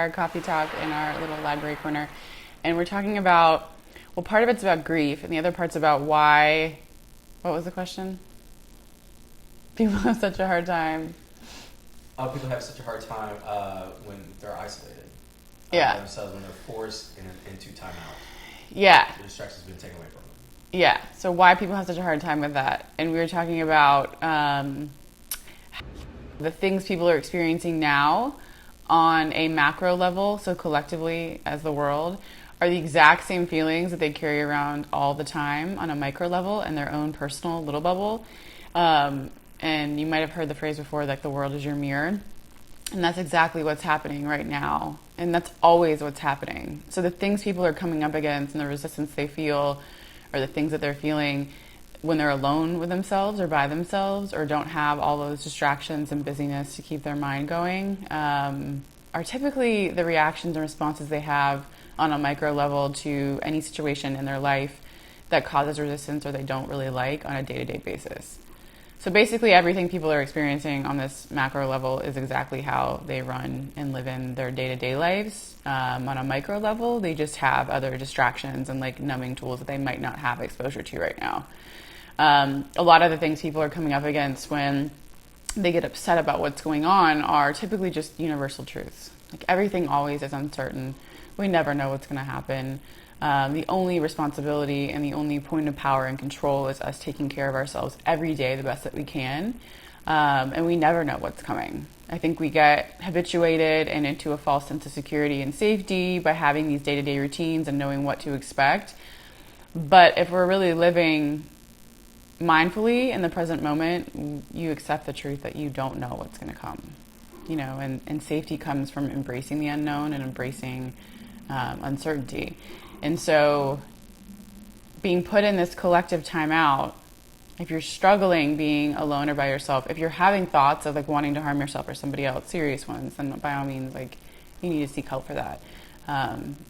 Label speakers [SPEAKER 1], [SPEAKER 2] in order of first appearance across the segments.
[SPEAKER 1] Our coffee talk in our little library corner, and we're talking about, well, part of it's about grief and the other part's about why. What was the question? People have such a hard time.
[SPEAKER 2] People have such a hard time when they're isolated.
[SPEAKER 1] Yeah.
[SPEAKER 2] Themselves, when they're forced into timeout.
[SPEAKER 1] Yeah.
[SPEAKER 2] The distraction's been taken away from them.
[SPEAKER 1] Yeah. So why people have such a hard time with that. And we were talking about the things people are experiencing now on a macro level, so collectively as the world, are the exact same feelings that they carry around all the time on a micro level in their own personal little bubble. And you might have heard the phrase before, like, the world is your mirror. And that's exactly what's happening right now. And that's always what's happening. So the things people are coming up against and the resistance they feel, or the things that they're feeling when they're alone with themselves or by themselves, or don't have all those distractions and busyness to keep their mind going, are typically the reactions and responses they have on a micro level to any situation in their life that causes resistance or they don't really like on a day-to-day basis. So basically everything people are experiencing on this macro level is exactly how they run and live in their day-to-day lives. On a micro level, they just have other distractions and like numbing tools that they might not have exposure to right now. A lot of the things people are coming up against when they get upset about what's going on are typically just universal truths. Like, everything always is uncertain. We never know what's going to happen. The only responsibility and the only point of power and control is us taking care of ourselves every day the best that we can. And we never know what's coming. I think we get habituated and into a false sense of security and safety by having these day-to-day routines and knowing what to expect. But if we're really living mindfully in the present moment, you accept the truth that you don't know what's going to come. And safety comes from embracing the unknown and embracing uncertainty. And so being put in this collective timeout, if you're struggling being alone or by yourself, if you're having thoughts of like wanting to harm yourself or somebody else, serious ones, then by all means, like, you need to seek help for that.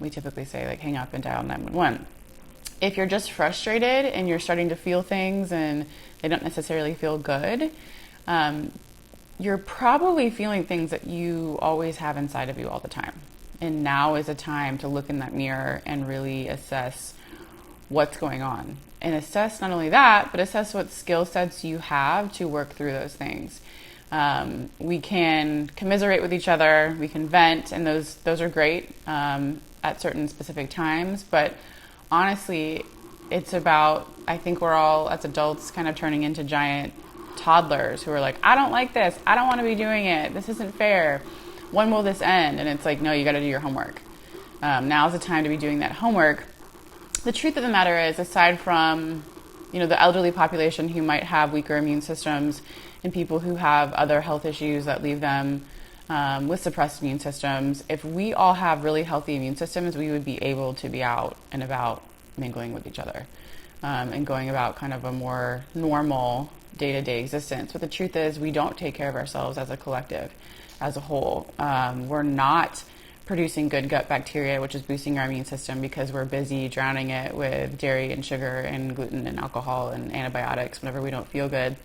[SPEAKER 1] We typically say, like, hang up and dial 911. If you're just frustrated and you're starting to feel things and they don't necessarily feel good, you're probably feeling things that you always have inside of you all the time. And now is a time to look in that mirror and really assess what's going on. And assess not only that, but assess what skill sets you have to work through those things. We can commiserate with each other, we can vent, and those are great at certain specific times. But honestly, it's about, I think we're all, as adults, kind of turning into giant toddlers who are like, I don't like this, I don't want to be doing it, this isn't fair. When will this end? And it's like, no, you got to do your homework. Now's the time to be doing that homework. The truth of the matter is, aside from, the elderly population who might have weaker immune systems and people who have other health issues that leave them with suppressed immune systems, if we all have really healthy immune systems, we would be able to be out and about mingling with each other and going about kind of a more normal day-to-day existence. But the truth is, we don't take care of ourselves as a collective, as a whole. We're not producing good gut bacteria, which is boosting our immune system, because we're busy drowning it with dairy and sugar and gluten and alcohol and antibiotics whenever we don't feel good.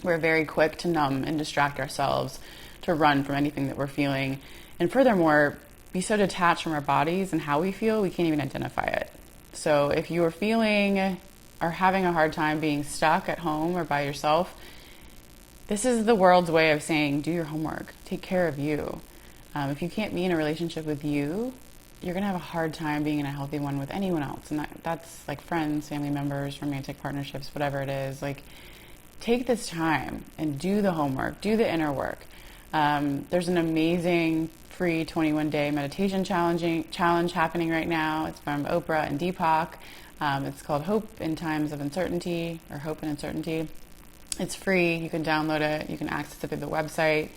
[SPEAKER 1] We're very quick to numb and distract ourselves, to run from anything that we're feeling, and furthermore, be so detached from our bodies and how we feel, we can't even identify it. So if you are feeling or having a hard time being stuck at home or by yourself, this is the world's way of saying, do your homework, take care of you. If you can't be in a relationship with you, you're going to have a hard time being in a healthy one with anyone else. And that's like friends, family members, romantic partnerships, whatever it is. Like, take this time and do the homework, do the inner work. There's an amazing free 21-day meditation challenge happening right now. It's from Oprah and Deepak. It's called Hope in Times of Uncertainty, or Hope and Uncertainty. It's free. You can download it. You can access it through the website.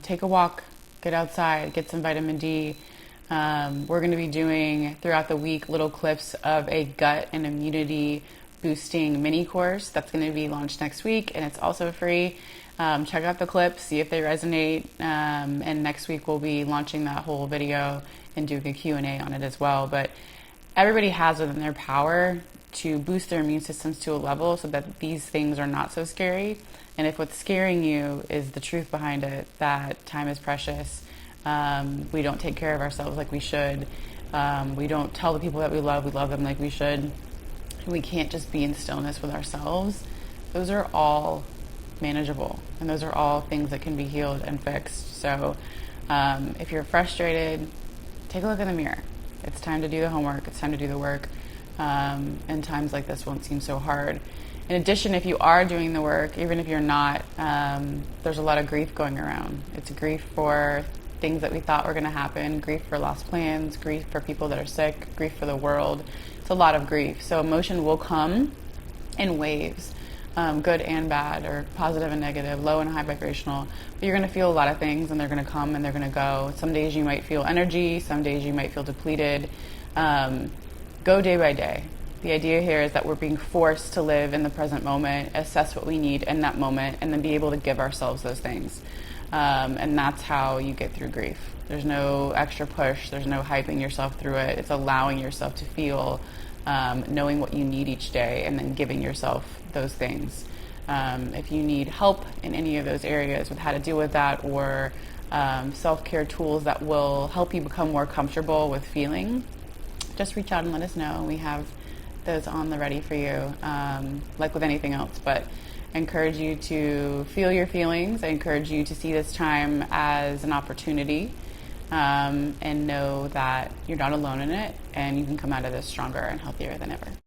[SPEAKER 1] Take a walk, get outside, get some vitamin D. We're going to be doing throughout the week little clips of a gut and immunity boosting mini course that's going to be launched next week, and it's also free. Check out the clips, see if they resonate, and next week we'll be launching that whole video and doing a Q&A on it as well. But everybody has within their power to boost their immune systems to a level so that these things are not so scary. And if what's scaring you is the truth behind it, that time is precious, We don't take care of ourselves like we should. We don't tell the people that we love them like we should. We can't just be in stillness with ourselves. Those are all manageable, and those are all things that can be healed and fixed. So if you're frustrated, take a look in the mirror. It's time to do the homework. It's time to do the work. And times like this won't seem so hard. In addition, if you are doing the work, even if you're not, there's a lot of grief going around. It's grief for things that we thought were going to happen, grief for lost plans, grief for people that are sick, grief for the world. It's a lot of grief. So emotion will come in waves, good and bad, or positive and negative, low and high vibrational. But you're going to feel a lot of things, and they're going to come and they're going to go. Some days you might feel energy, some days you might feel depleted. Go day by day. The idea here is that we're being forced to live in the present moment, assess what we need in that moment, and then be able to give ourselves those things. And that's how you get through grief. There's no extra push. There's no hyping yourself through it. It's allowing yourself to feel, knowing what you need each day, and then giving yourself those things. If you need help in any of those areas with how to deal with that, or self-care tools that will help you become more comfortable with feeling, just reach out and let us know. We have those on the ready for you, like with anything else. But I encourage you to feel your feelings. I encourage you to see this time as an opportunity, and know that you're not alone in it, and you can come out of this stronger and healthier than ever.